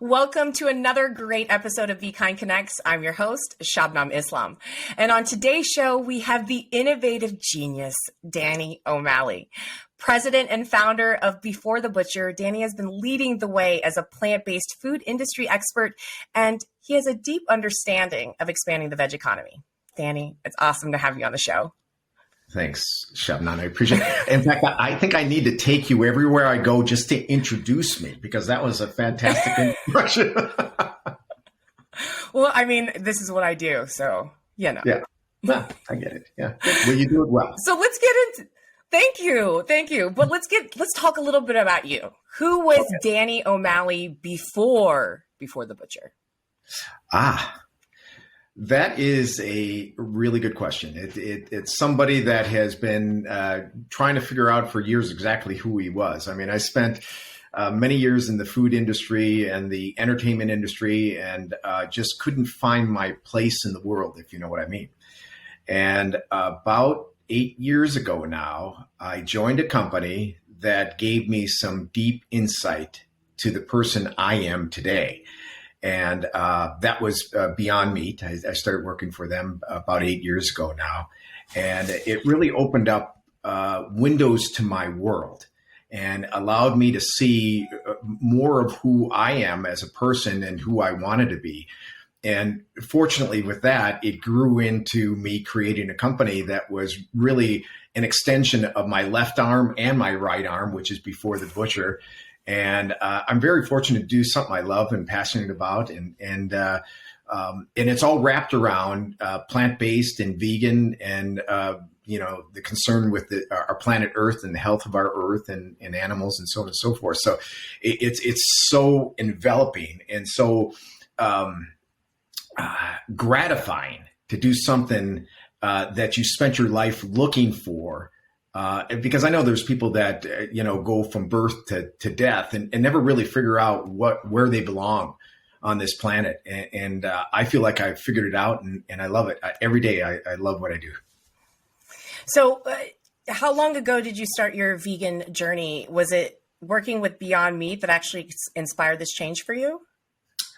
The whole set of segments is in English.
Welcome to another great episode of Be Kind Connects. I'm your host, Shabnam Islam. And on today's show, we have the innovative genius, Danny O'Malley. President and founder of Before the Butcher, Danny has been leading the way as a plant-based food industry expert, and he has a deep understanding of expanding the veg economy. Danny, it's awesome to have you on the show. Thanks, Shabnam. I appreciate it. In fact, I think I need to take you everywhere I go just to introduce me, because that was a fantastic introduction. Well, I mean, this is what I do, so, you know. Yeah, no, I get it. Yeah, well, you do it well. So let's get into. Thank you. But let's talk a little bit about you. Who was Danny O'Malley before the Butcher? That is a really good question. It's somebody that has been trying to figure out for years exactly who he was. I mean, I spent many years in the food industry and the entertainment industry, and just couldn't find my place in the world, if you know what I mean. And about 8 years ago now, I joined a company that gave me some deep insight to the person I am today. And that was Beyond Meat. I started working for them about 8 years ago now. And it really opened up windows to my world and allowed me to see more of who I am as a person and who I wanted to be. And fortunately with that, it grew into me creating a company that was really an extension of my left arm and my right arm, which is Before the Butcher. And I'm very fortunate to do something I love and passionate about, and it's all wrapped around plant-based and vegan, and the concern with our planet Earth and the health of our Earth and animals and so on and so forth. So it's so enveloping and so gratifying to do something that you spent your life looking for. Because I know there's people that, go from birth to death and never really figure out where they belong on this planet. And I feel like I've figured it out, and I love it. Every day I love what I do. So how long ago did you start your vegan journey? Was it working with Beyond Meat that actually inspired this change for you?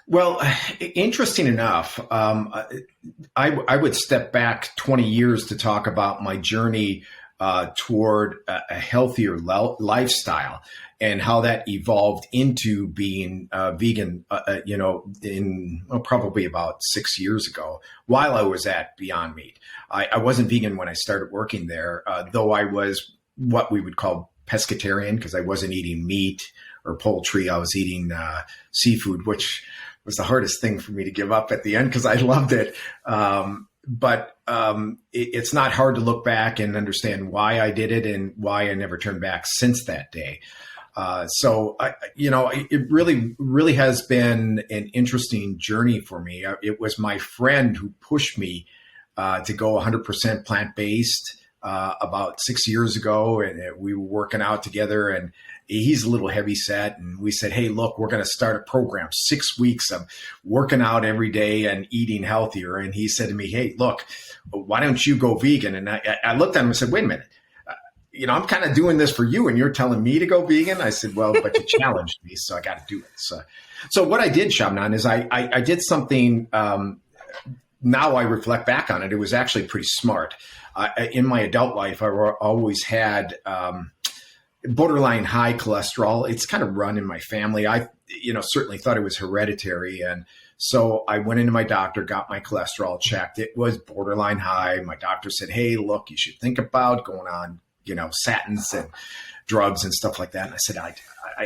Well, interesting enough, I would step back 20 years to talk about my journey toward a healthier lifestyle and how that evolved into being vegan, probably about 6 years ago while I was at Beyond Meat. I wasn't vegan when I started working there, though I was what we would call pescatarian, because I wasn't eating meat or poultry. I was eating seafood, which was the hardest thing for me to give up at the end because I loved it. But it's not hard to look back and understand why I did it and why I never turned back since that day. It really has been an interesting journey for me. It was my friend who pushed me to go 100% plant-based about 6 years ago, and we were working out together, and he's a little heavy set. And we said, hey, look, we're going to start a program, 6 weeks of working out every day and eating healthier. And he said to me, hey, look, why don't you go vegan? And I looked at him and said, wait a minute, I'm kind of doing this for you and you're telling me to go vegan? I said, well, but you challenged me, so I got to do it. So what I did, Shabnam, is I did something, now I reflect back on it, it was actually pretty smart. In my adult life, I always had borderline high cholesterol. It's kind of run in my family. I, certainly thought it was hereditary. And so I went into my doctor, got my cholesterol checked. It was borderline high. My doctor said, hey, look, you should think about going on, statins and drugs and stuff like that. And I said,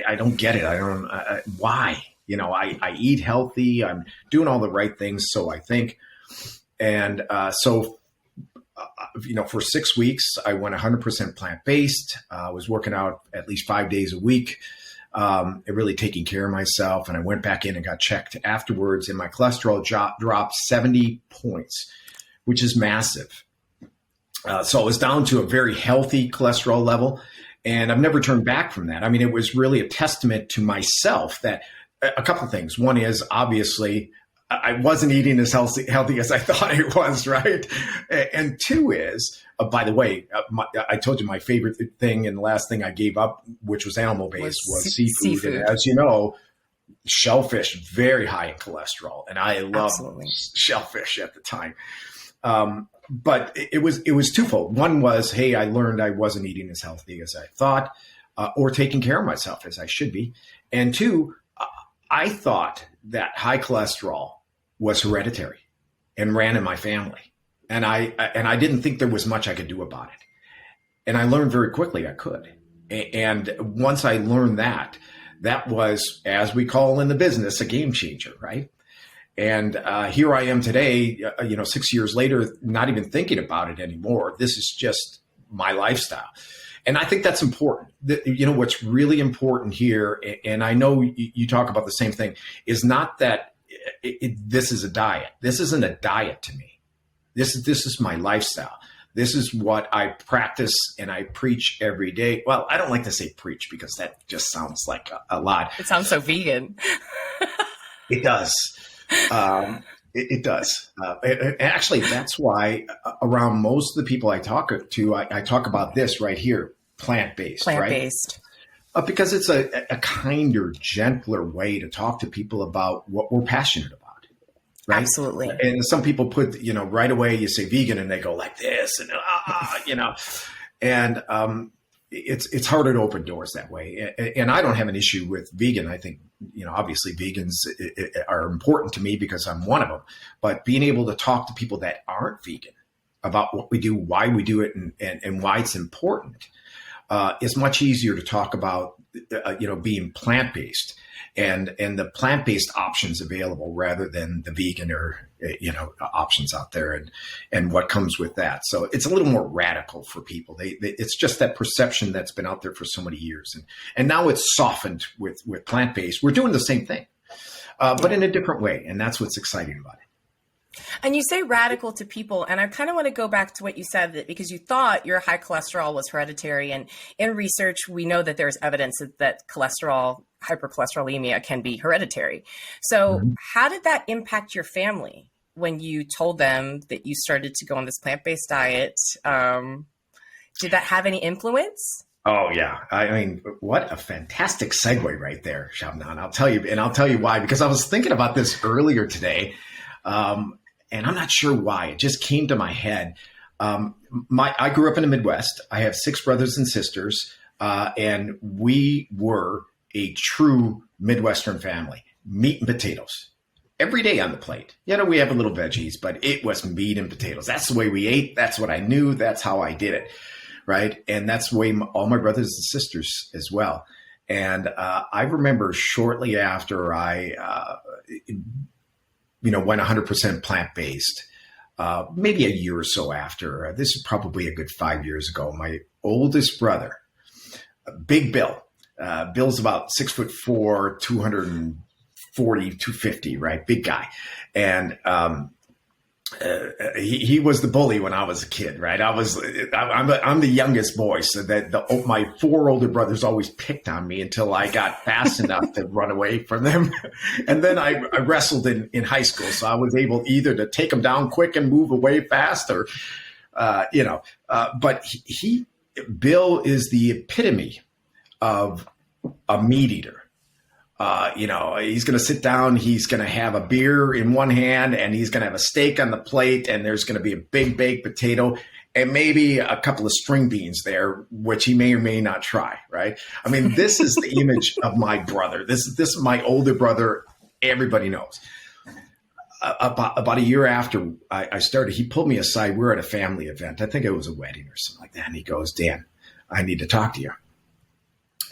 I don't get it. I don't, why? I eat healthy. I'm doing all the right things, so I think. And for 6 weeks, I went 100% plant-based. I was working out at least 5 days a week, really taking care of myself. And I went back in and got checked afterwards, and my cholesterol dropped 70 points, which is massive. So I was down to a very healthy cholesterol level, and I've never turned back from that. I mean, it was really a testament to myself that a couple of things. One is, obviously, I wasn't eating as healthy as I thought it was, right? And two is, by the way, I told you my favorite thing and the last thing I gave up, which was animal-based, was seafood. And as you know, shellfish, very high in cholesterol. And I loved Absolutely. shellfish at the time. But it was twofold. One was, hey, I learned I wasn't eating as healthy as I thought, or taking care of myself as I should be. And two, I thought that high cholesterol was hereditary and ran in my family. And I didn't think there was much I could do about it. And I learned very quickly I could. And once I learned that was, as we call in the business, a game changer, right? And here I am today, 6 years later, not even thinking about it anymore. This is just my lifestyle. And I think that's important. What's really important here, and I know you talk about the same thing, is not that this is a diet. This isn't a diet to me. This is my lifestyle. This is what I practice and I preach every day. Well, I don't like to say preach because that just sounds like a lot. It sounds so vegan. It does. It does. Actually, that's why around most of the people I talk to, I talk about this right here, plant-based. Plant-based. Right? Because it's a kinder, gentler way to talk to people about what we're passionate about. Right? Absolutely. And some people put, right away you say vegan and they go like this and, and it's harder to open doors that way. And I don't have an issue with vegan. I think, obviously vegans are important to me because I'm one of them, but being able to talk to people that aren't vegan about what we do, why we do it, and why it's important is much easier to talk about, being plant-based. And the plant-based options available rather than the vegan or, options out there and what comes with that. So it's a little more radical for people. It's just that perception that's been out there for so many years. And now it's softened with plant-based. We're doing the same thing, but in a different way. And that's what's exciting about it. And you say radical to people, and I kind of want to go back to what you said, that because you thought your high cholesterol was hereditary, and in research, we know that there's evidence that hypercholesterolemia can be hereditary. So how did that impact your family when you told them that you started to go on this plant-based diet? Did that have any influence? Oh, yeah. I mean, what a fantastic segue right there, Shabnan. I'll tell you why, because I was thinking about this earlier today. And I'm not sure why. It just came to my head. I grew up in the Midwest. I have 6 brothers and sisters, and we were a true Midwestern family. Meat and potatoes every day on the plate. We have a little veggies, but it was meat and potatoes. That's the way we ate. That's what I knew. That's how I did it, right? And that's the way all my brothers and sisters as well. And I remember shortly after I went 100% plant-based, maybe a year or so after. This is probably a good 5 years ago. My oldest brother, Big Bill. Bill's about 6'4", 240, 250, right? Big guy. And he was the bully when I was a kid, right? I'm the youngest boy, so that my 4 older brothers always picked on me until I got fast enough to run away from them. And then I wrestled in high school, so I was able either to take them down quick and move away fast, or but Bill is the epitome of a meat eater. He's going to sit down, he's going to have a beer in one hand, and he's going to have a steak on the plate, and there's going to be a big baked potato and maybe a couple of string beans there, which he may or may not try, right? I mean, this is the image of my brother. This is my older brother. Everybody knows. About a year after I started, he pulled me aside. We're at a family event. I think it was a wedding or something like that. And he goes, "Dan, I need to talk to you."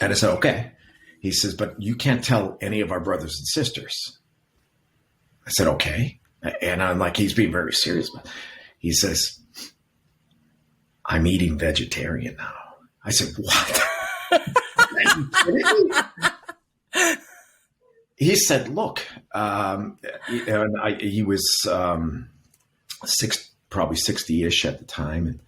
And I said, "Okay." He says, "But you can't tell any of our brothers and sisters." I said, "Okay." And I'm like, he's being very serious. But he says, "I'm eating vegetarian now." I said, "What?" Are you kidding me? He said, "Look," he was probably 60-ish at the time.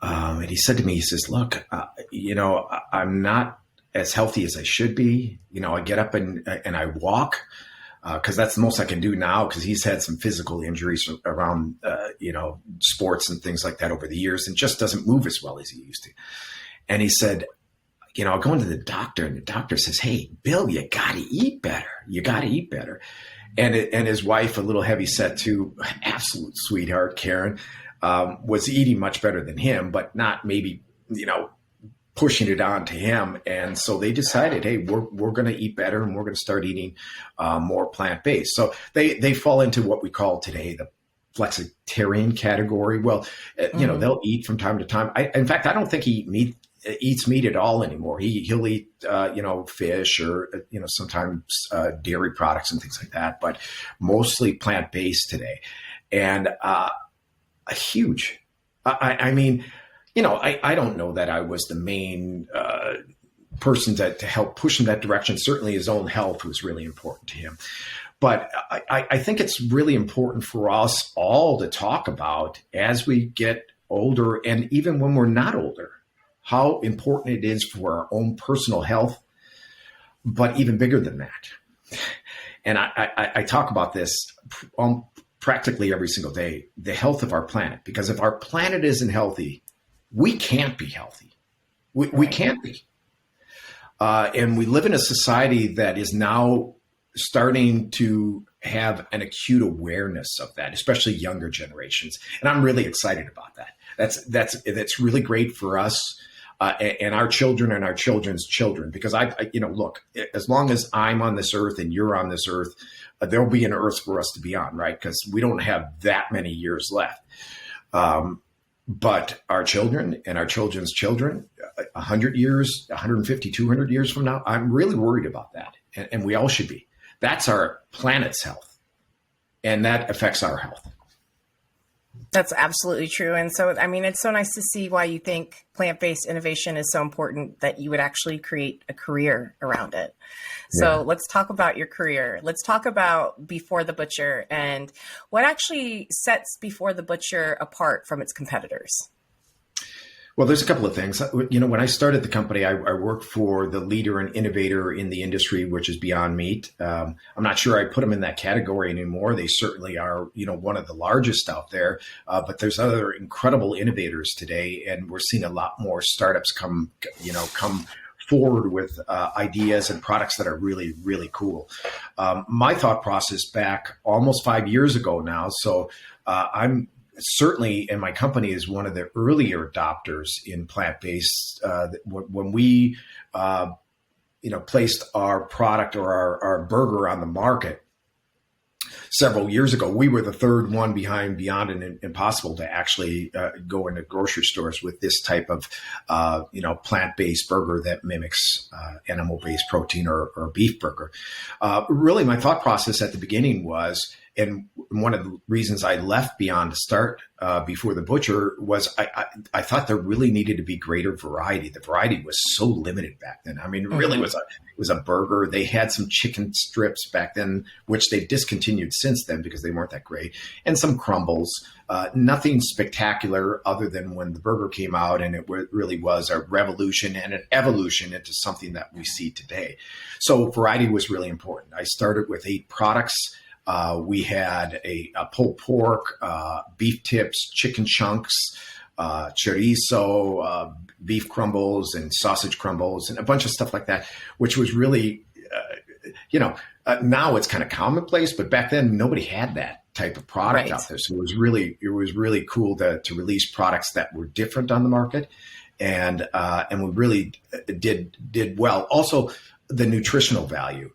And he said to me, he says, "Look, I'm not as healthy as I should be. I get up and I walk because that's the most I can do now, because he's had some physical injuries around, sports and things like that over the years, and just doesn't move as well as he used to." And he said, going to the doctor, and the doctor says, "Hey, Bill, you got to eat better. You got to eat better." And his wife, a little heavy set too, absolute sweetheart, Karen, was eating much better than him, but not maybe, pushing it on to him. And so they decided, hey, we're going to eat better, and we're going to start eating more plant-based. So they fall into what we call today the flexitarian category. Well, they'll eat from time to time. In fact, I don't think he eats meat at all anymore. He'll eat, fish or, sometimes dairy products and things like that, but mostly plant-based today. And a huge, I don't know that I was the main person to help push in that direction. Certainly his own health was really important to him. But I think it's really important for us all to talk about as we get older, and even when we're not older, how important it is for our own personal health, but even bigger than that. And I talk about this practically every single day, the health of our planet, because if our planet isn't healthy, we can't be healthy. We can't be. And we live in a society that is now starting to have an acute awareness of that, especially younger generations. And I'm really excited about that. That's really great for us and our children and our children's children, because look, as long as I'm on this earth and you're on this earth, there'll be an earth for us to be on, right? Because we don't have that many years left. But our children and our children's children, 100 years, 150, 200 years from now, I'm really worried about that. And we all should be. That's our planet's health. And that affects our health. That's absolutely true. And so, it's so nice to see why you think plant-based innovation is so important that you would actually create a career around it. So Let's talk about your career. Let's talk about Before the Butcher and what actually sets Before the Butcher apart from its competitors. Well, there's a couple of things. When I started the company, I worked for the leader and innovator in the industry, which is Beyond Meat. I'm not sure I put them in that category anymore. They certainly are, one of the largest out there. But there's other incredible innovators today, and we're seeing a lot more startups come forward with ideas and products that are really, really cool. My thought process back almost 5 years ago now. So I'm certainly, and my company is one of the earlier adopters in plant-based. When we, placed our product or our burger on the market several years ago, we were the third one behind Beyond and Impossible to actually go into grocery stores with this type of, plant-based burger that mimics animal-based protein or beef burger. Really, my thought process at the beginning was, and one of the reasons I left Beyond to start Before the Butcher was I thought there really needed to be greater variety. The variety was so limited back then. Really it was a burger. They had some chicken strips back then, which they've discontinued since then because they weren't that great, and some crumbles. Nothing spectacular other than when the burger came out, and it really was a revolution and an evolution into something that we see today. So variety was really important. I started with 8 products. We had a pulled pork, beef tips, chicken chunks, chorizo, beef crumbles, and sausage crumbles, and a bunch of stuff like that, which was really, now it's kind of commonplace, but back then nobody had that type of product out there. So it was really cool to release products that were different on the market, and we really did well. Also, the nutritional value.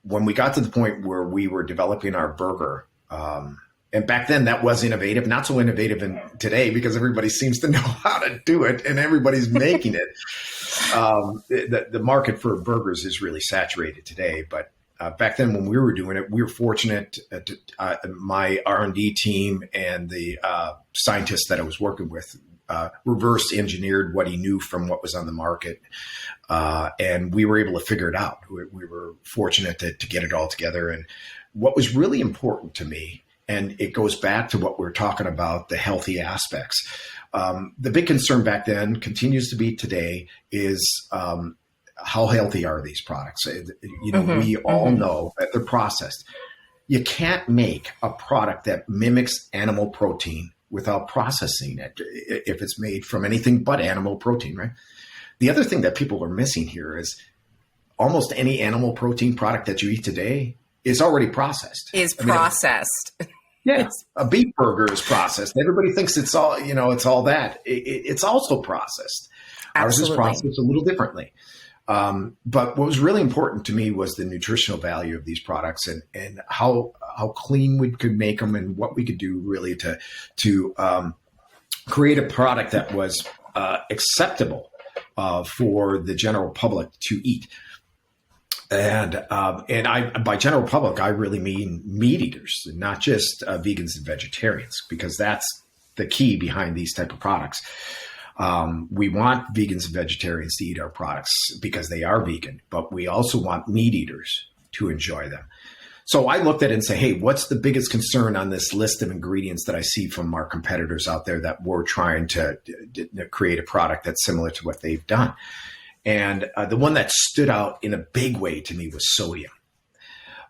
When we got to the point where we were developing our burger, and back then that was innovative, not so innovative today because everybody seems to know how to do it and everybody's making it. The market for burgers is really saturated today, but back then when we were doing it, we were fortunate. My R&D team and the scientists that I was working with reverse engineered what he knew from what was on the market. And we were able to figure it out. We were fortunate to get it all together. And what was really important to me, and it goes back to what we're talking about, the healthy aspects. The big concern back then continues to be today is how healthy are these products? We all know that they're processed. You can't make a product that mimics animal protein without processing it if it's made from anything but animal protein, right? the other thing that people are missing here is almost any animal protein product that you eat today is already processed. Processed. Yeah, a beef burger is processed. Everybody thinks it's all, it's all that. It's also processed. Absolutely. Ours is processed a little differently. But what was really important to me was the nutritional value of these products and how clean we could make them and what we could do really to create a product that was acceptable for the general public to eat. And by general public, I really mean meat eaters, not just vegans and vegetarians, because that's the key behind these type of products. We want vegans and vegetarians to eat our products because they are vegan, but we also want meat eaters to enjoy them. So I looked at it and say, hey, what's the biggest concern on this list of ingredients that I see from our competitors out there that we're trying to create a product that's similar to what they've done? And the one that stood out in a big way to me was sodium.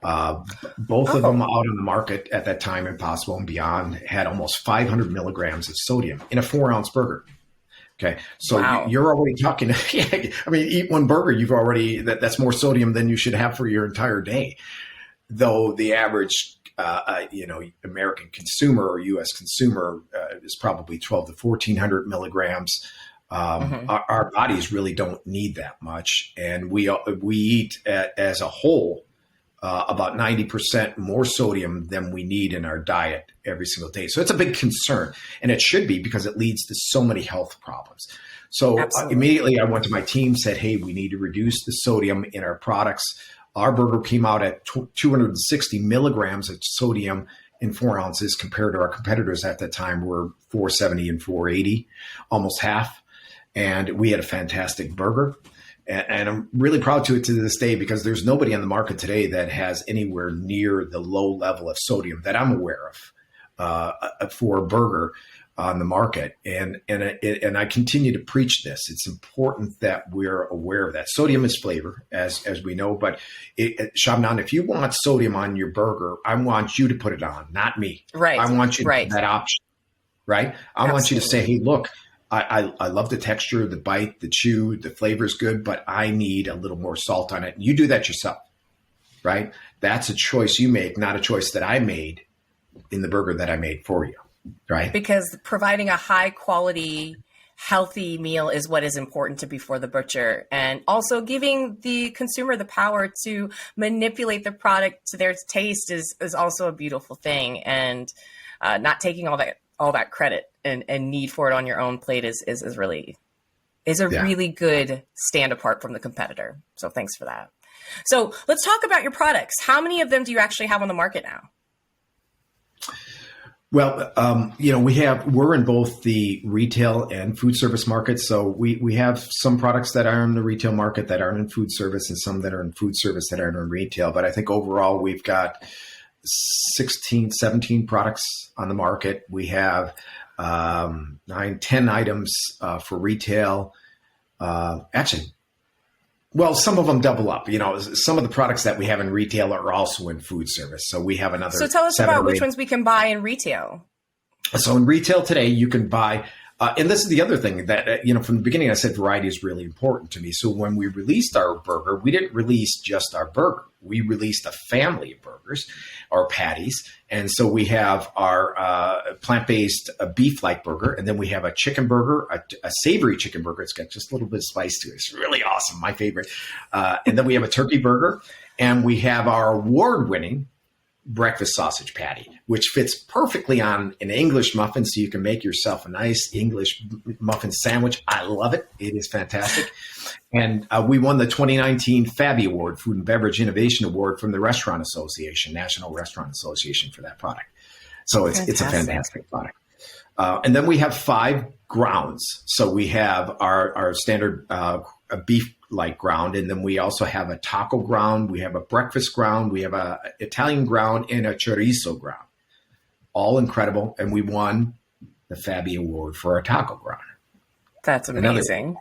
Both of them out on the market at that time, Impossible and Beyond, had almost 500 milligrams of sodium in a 4-ounce burger. Okay, so you're already talking. Eat one burger, you've already that's more sodium than you should have for your entire day. Though the average, American consumer or U.S. consumer is probably 12 to 1,400 milligrams. Our bodies really don't need that much, and we eat as a whole about 90% more sodium than we need in our diet every single day. So it's a big concern, and it should be because it leads to so many health problems. So immediately I went to my team, said, hey, we need to reduce the sodium in our products. Our burger came out at 260 milligrams of sodium in 4 ounces compared to our competitors at that time were 470 and 480, almost half. And we had a fantastic burger. And I'm really proud to this day because there's nobody on the market today that has anywhere near the low level of sodium that I'm aware of for a burger on the market. And I continue to preach this. It's important that we're aware of that. Sodium is flavor, as we know. But Shabnam, if you want sodium on your burger, I want you to put it on, not me. Right. I want you to have that option. Right. I want you to say, hey, look. I love the texture, the bite, the chew, the flavor is good, but I need a little more salt on it. You do that yourself, right? That's a choice you make, not a choice that I made in the burger that I made for you, right? Because providing a high quality, healthy meal is what is important to before the butcher, and also giving the consumer the power to manipulate the product to their taste is also a beautiful thing, and not taking all that credit and need for it on your own plate is really really good stand apart from the competitor. So thanks for that. So let's talk about your products. How many of them do you actually have on the market now? Well, we're in both the retail and food service markets. So we have some products that are in the retail market that aren't in food service and some that are in food service that aren't in retail. But I think overall we've got 16, 17 products on the market. We have 9, 10 items for retail. Some of them double up. Some of the products that we have in retail are also in food service. So we have another. So tell us about which ones we can buy in retail. So in retail today, you can buy, and this is the other thing that, from the beginning, I said variety is really important to me. So when we released our burger, we didn't release just our burger. We released a family of burgers or patties. And so we have our plant-based beef-like burger, and then we have a chicken burger, a savory chicken burger. It's got just a little bit of spice to it. It's really awesome, my favorite. And then we have a turkey burger, and we have our award-winning breakfast sausage patty, which fits perfectly on an English muffin, so you can make yourself a nice English muffin sandwich. I love it. It is fantastic. And we won the 2019 FABI Award, Food and Beverage Innovation Award from the Restaurant Association, National Restaurant Association, for that product. So it's a fantastic product. And then we have 5 grounds. So we have our standard beef-like ground, and then we also have a taco ground, we have a breakfast ground, we have a Italian ground, and a chorizo ground. All incredible, and we won the FABI Award for our taco ground. That's amazing.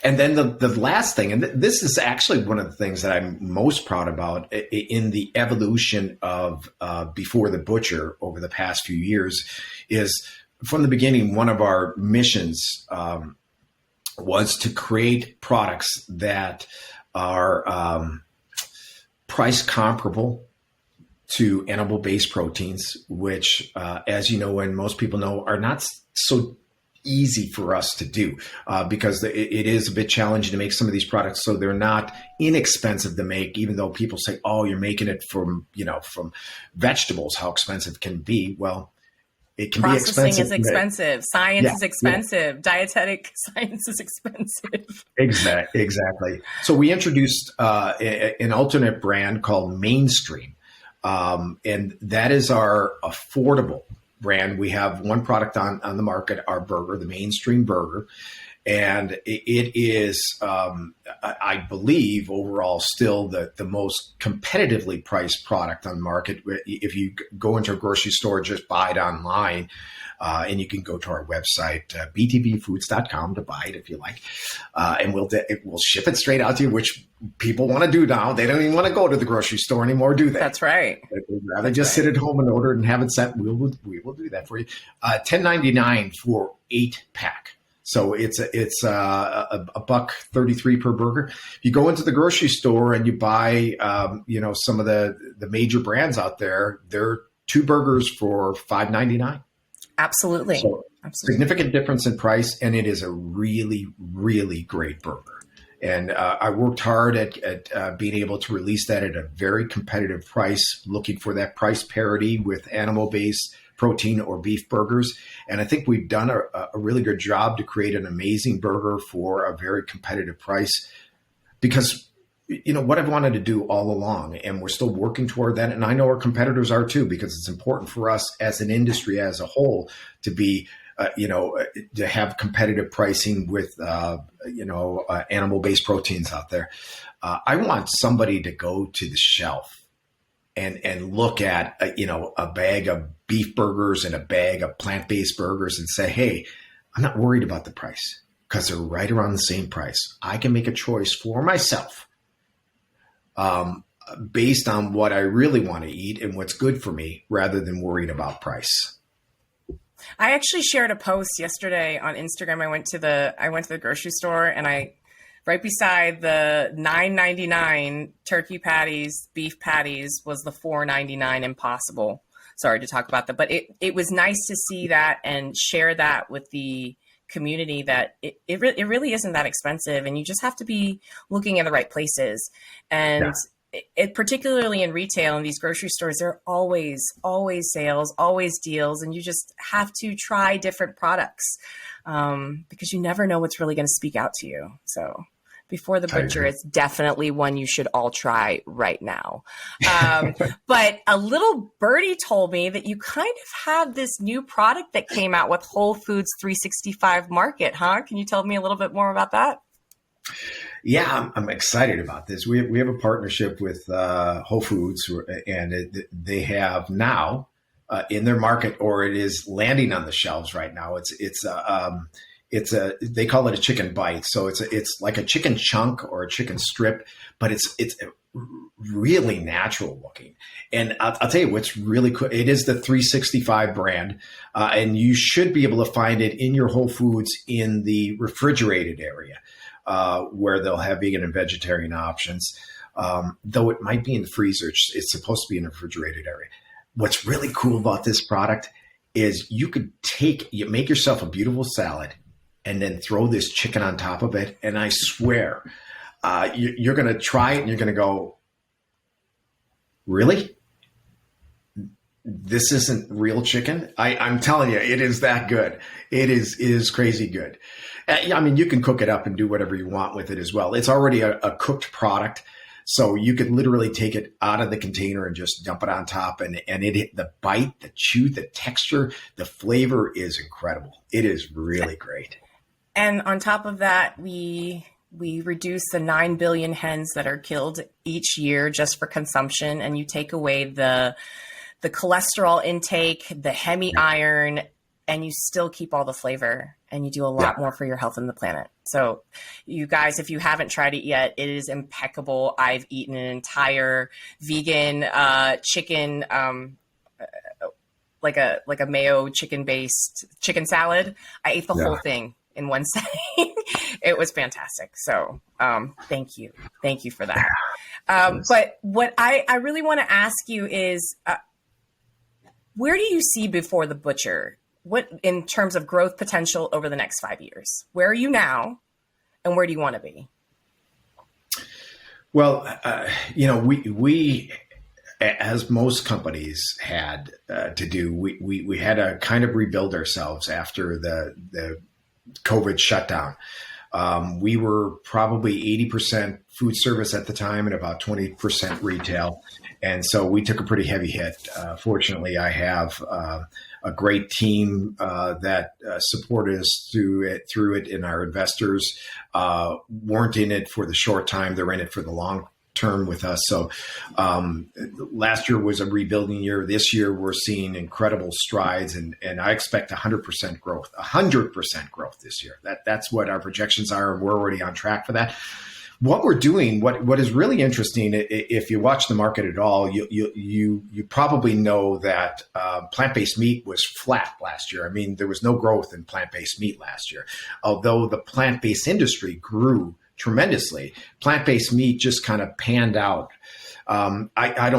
And then the last thing, and this is actually one of the things that I'm most proud about in the evolution of Before the Butcher over the past few years, is from the beginning, one of our missions was to create products that are price comparable to animal-based proteins, which, as you know, and most people know, are not so easy for us to do because it is a bit challenging to make some of these products. So they're not inexpensive to make, even though people say, "Oh, you're making it from vegetables. How expensive can it be?" Well, it can be expensive. Processing is expensive. Science is expensive. Dietetic science is expensive. Exactly. So we introduced an alternate brand called Mainstream. And that is our affordable brand. We have one product on the market, our burger, the Mainstream burger. And it is, I believe, overall still the most competitively priced product on the market. If you go into a grocery store, just buy it online. And you can go to our website, btbfoods.com, to buy it if you like. And we'll ship it straight out to you, which people want to do now. They don't even want to go to the grocery store anymore, do they? That's right. They'd rather just sit at home and order it and have it sent. We will do that for you. $10.99 for 8-pack. So it's a $1.33 per burger. If you go into the grocery store and you buy, some of the major brands out there, they're 2 burgers for $5.99. Absolutely. So significant difference in price, and it is a really, really great burger. And I worked hard at being able to release that at a very competitive price, looking for that price parity with animal-based protein or beef burgers. And I think we've done a really good job to create an amazing burger for a very competitive price, because what I've wanted to do all along, and we're still working toward that. And I know our competitors are too, because it's important for us as an industry as a whole to be, to have competitive pricing with, animal-based proteins out there. I want somebody to go to the shelf and look at, a bag of beef burgers and a bag of plant-based burgers and say, hey, I'm not worried about the price because they're right around the same price. I can make a choice for myself based on what I really want to eat and what's good for me, rather than worried about price. I actually shared a post yesterday on Instagram. I went to the grocery store, and right beside the $9.99 turkey patties, beef patties, was the $4.99 Impossible. Sorry to talk about that, but it was nice to see that and share that with the community, that it really isn't that expensive, and you just have to be looking in the right places. And it particularly in retail, in these grocery stores, there are always sales, always deals, and you just have to try different products because you never know what's really going to speak out to you. So Before the Butcher, it's definitely one you should all try right now. But a little birdie told me that you kind of have this new product that came out with Whole Foods 365 Market, huh? Can you tell me a little bit more about that? Yeah, I'm excited about this. We have a partnership with Whole Foods, and they have now in their market, or it is landing on the shelves right now. They call it a chicken bite. So it's like a chicken chunk or a chicken strip, but it's really natural looking. And I'll tell you what's really cool. It is the 365 brand, and you should be able to find it in your Whole Foods in the refrigerated area, where they'll have vegan and vegetarian options. Though it might be in the freezer, it's supposed to be in the refrigerated area. What's really cool about this product is you make yourself a beautiful salad and then throw this chicken on top of it. And I swear, you're going to try it and you're going to go, really? This isn't real chicken? I'm telling you, it is that good. It is crazy good. I mean, you can cook it up and do whatever you want with it as well. It's already a cooked product. So you could literally take it out of the container and just dump it on top. And the bite, the chew, the texture, the flavor is incredible. It is really great. And on top of that, we reduce the 9 billion hens that are killed each year just for consumption. And you take away the cholesterol intake, the hemi-iron, and you still keep all the flavor, and you do a lot more for your health and the planet. So you guys, if you haven't tried it yet, it is impeccable. I've eaten an entire vegan chicken, like a mayo chicken-based chicken salad. I ate the whole thing in one setting. It was fantastic. So thank you. Thank you for that. But what I really want to ask you is, where do you see Before the Butcher? What in terms of growth potential over the next 5 years? Where are you now, and where do you want to be? Well, we as most companies had to do, we had to kind of rebuild ourselves after the COVID shutdown. We were probably 80% food service at the time and about 20% retail. And so we took a pretty heavy hit. Fortunately, I have a great team that supported us through it, and our investors weren't in it for the short time. They're in it for the long term with us. So last year was a rebuilding year. This year, we're seeing incredible strides, and I expect 100% growth, 100% growth this year. That's what our projections are, and we're already on track for that. What we're doing, what is really interesting, if you watch the market at all, you probably know that plant-based meat was flat last year. I mean, there was no growth in plant-based meat last year, although the plant-based industry grew tremendously. Plant-based meat just kind of panned out. I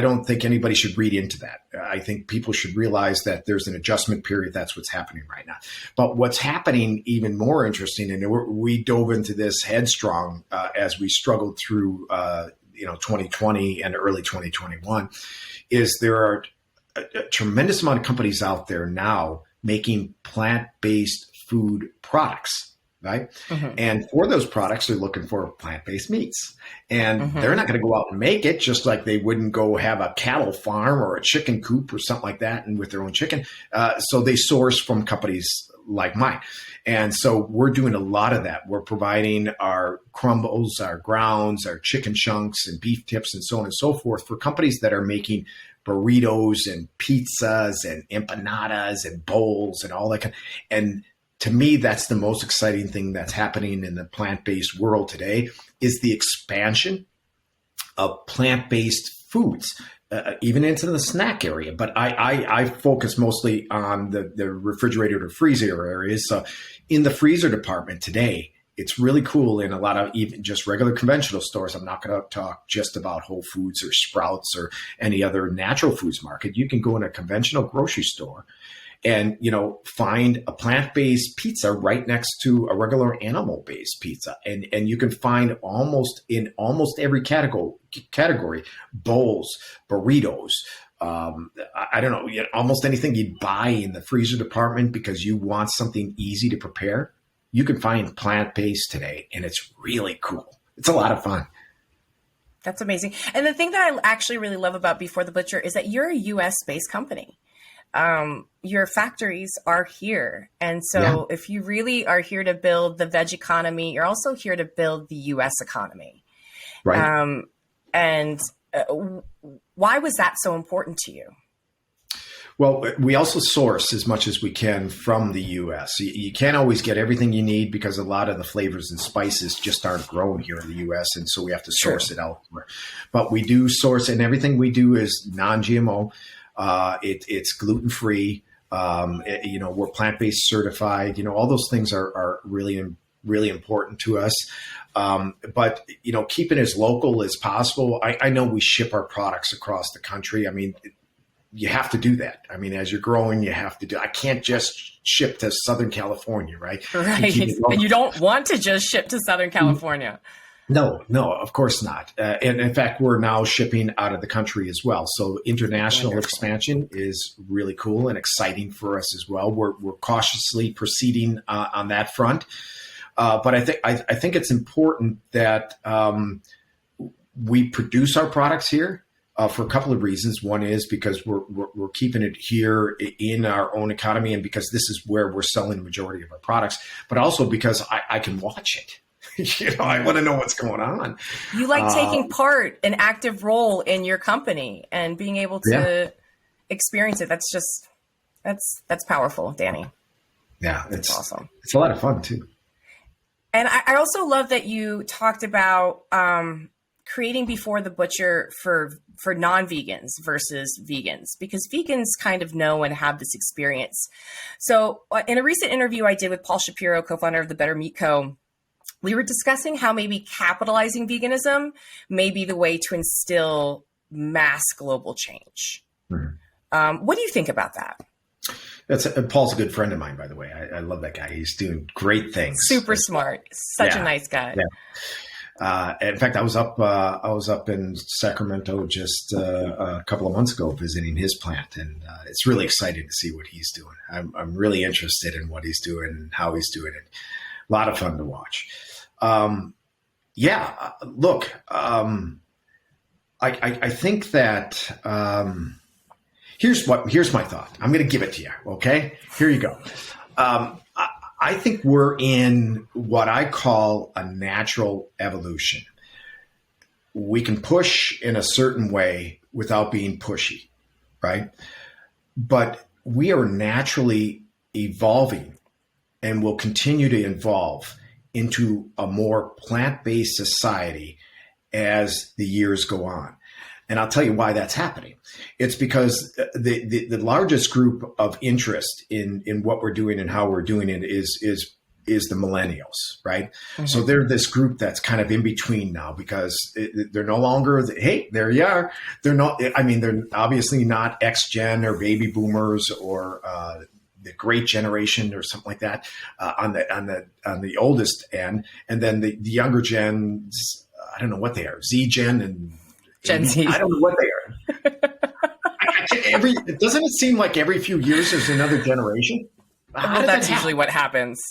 don't think anybody should read into that. I think people should realize that there's an adjustment period. That's what's happening right now. But what's happening even more interesting, and we dove into this headstrong as we struggled through 2020 and early 2021, is there are a tremendous amount of companies out there now making plant-based food products. Right. Mm-hmm. And for those products, they're looking for plant-based meats, and they're not going to go out and make it, just like they wouldn't go have a cattle farm or a chicken coop or something like that and with their own chicken. So they source from companies like mine. And so we're doing a lot of that. We're providing our crumbles, our grounds, our chicken chunks and beef tips and so on and so forth for companies that are making burritos and pizzas and empanadas and bowls and all that kind. And to me, that's the most exciting thing that's happening in the plant-based world today, is the expansion of plant-based foods, even into the snack area. But I focus mostly on the refrigerator to freezer areas. So in the freezer department today, it's really cool in a lot of even just regular conventional stores. I'm not going to talk just about Whole Foods or Sprouts or any other natural foods market. You can go in a conventional grocery store and, find a plant-based pizza right next to a regular animal-based pizza. And you can find almost every category, bowls, burritos, I don't know, almost anything you'd buy in the freezer department because you want something easy to prepare. You can find plant-based today, and it's really cool. It's a lot of fun. That's amazing. And the thing that I actually really love about Before the Butcher is that you're a U.S.-based company. Your factories are here. And so if you really are here to build the veg economy, you're also here to build the U.S. economy. Right. Why was that so important to you? Well, we also source as much as we can from the U.S. You can't always get everything you need because a lot of the flavors and spices just aren't grown here in the U.S. And so we have to source it elsewhere. But we do source, and everything we do is non-GMO. It's gluten-free. We're plant-based certified. All those things are really, really important to us. But keeping it as local as possible. I know we ship our products across the country. I mean, you have to do that. I mean, as you're growing, you have to do. I can't just ship to Southern California, right? Right. And you don't want to just ship to Southern California. No, of course not. And in fact, we're now shipping out of the country as well. So international expansion is really cool and exciting for us as well. We're cautiously proceeding on that front. But I think it's important that we produce our products here for a couple of reasons. One is because we're keeping it here in our own economy, and because this is where we're selling the majority of our products, but also because I can watch it. I want to know what's going on. You like taking part, an active role in your company and being able to experience it. That's powerful, Danny. Yeah, it's awesome. It's a lot of fun too. And I also love that you talked about creating Before the Butcher for non-vegans versus vegans, because vegans kind of know and have this experience. So in a recent interview I did with Paul Shapiro, co-founder of the Better Meat Co., we were discussing how maybe capitalizing veganism may be the way to instill mass global change. What do you think about that? Paul's a good friend of mine, by the way. I love that guy. He's doing great things. Super smart. Such a nice guy. Yeah. In fact, I was up in Sacramento just a couple of months ago visiting his plant, and it's really exciting to see what he's doing. I'm really interested in what he's doing and how he's doing it. A lot of fun to watch. Look, I think that here's my thought. I'm going to give it to you. Okay, here you go. I think we're in what I call a natural evolution. We can push in a certain way without being pushy, right? But we are naturally evolving and will continue to evolve into a more plant-based society as the years go on. And I'll tell you why that's happening. It's because the largest group of interest in what we're doing and how we're doing it is the millennials, right? Mm-hmm. So they're this group that's kind of in between now, because they're no longer, hey, there you are. They're obviously not X-Gen or baby boomers or the great generation or something like that on the oldest end. And then the younger gens, I don't know what they are, Z-Gen and Gen Z. I don't know what they are. Doesn't it seem like every few years there's another generation? Well, that's usually what happens.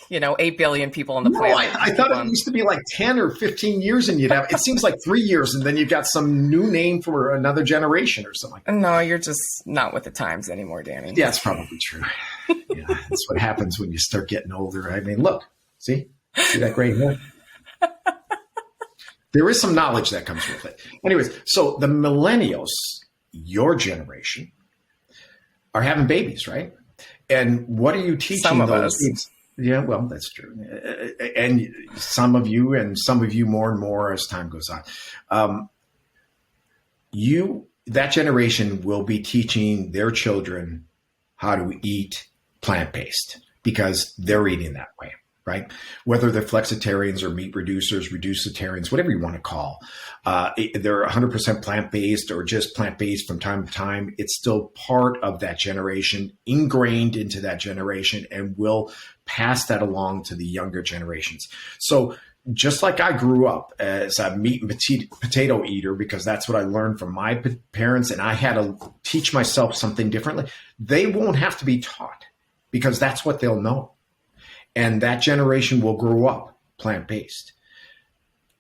8 billion people on the planet. I thought it used to be like 10 or 15 years, and it seems like 3 years, and then you've got some new name for another generation or something like that. No, you're just not with the times anymore, Danny. Yeah, that's probably true. Yeah, that's what happens when you start getting older. I mean, look, see that gray hair? There is some knowledge that comes with it. Anyways, so the millennials, your generation, are having babies, right? And what are you teaching some of those us? Kids? Yeah, well, that's true. And some of you more and more as time goes on. That generation will be teaching their children how to eat plant-based because they're eating that way. Right? Whether they're flexitarians or meat reducers, reducitarians, whatever you want to call, they're 100% plant-based or just plant-based from time to time. It's still part of that generation, ingrained into that generation, and will pass that along to the younger generations. So just like I grew up as a meat and potato eater, because that's what I learned from my parents, and I had to teach myself something differently, they won't have to be taught because that's what they'll know. And that generation will grow up plant-based.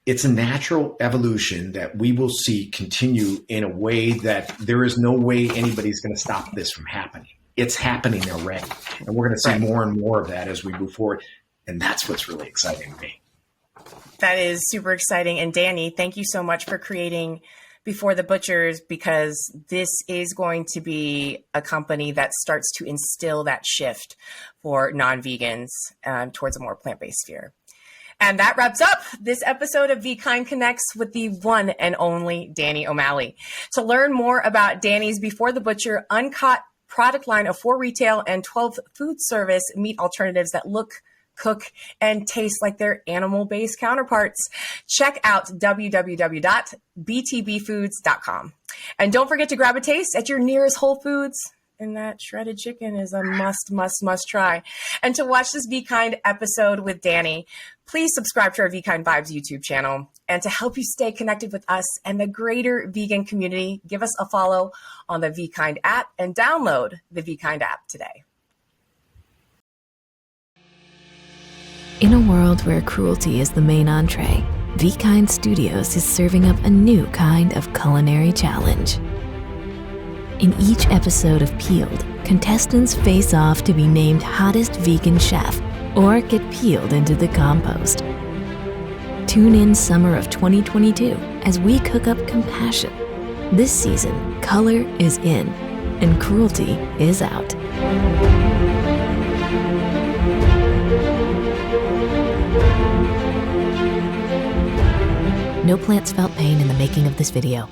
It's a natural evolution that we will see continue in a way that there is no way anybody's going to stop this from happening. It's happening already. And we're going to see more and more of that as we move forward. And that's what's really exciting to me. That is super exciting. And Danny, thank you so much for creating Before the Butchers, because this is going to be a company that starts to instill that shift for non-vegans towards a more plant-based sphere. And that wraps up this episode of VKind Connects with the one and only Danny O'Malley. To learn more about Danny's Before the Butcher uncut product line of 4 retail and 12 food service meat alternatives that look, cook, and taste like their animal-based counterparts, check out www.btbfoods.com. And don't forget to grab a taste at your nearest Whole Foods. And that shredded chicken is a must try. And to watch this VKind episode with Danny, please subscribe to our VKind Vibes YouTube channel. And to help you stay connected with us and the greater vegan community, give us a follow on the VKind app and download the VKind app today. In a world where cruelty is the main entree, VKind Studios is serving up a new kind of culinary challenge. In each episode of Peeled, contestants face off to be named hottest vegan chef or get peeled into the compost. Tune in summer of 2022 as we cook up compassion. This season, color is in and cruelty is out. No plants felt pain in the making of this video.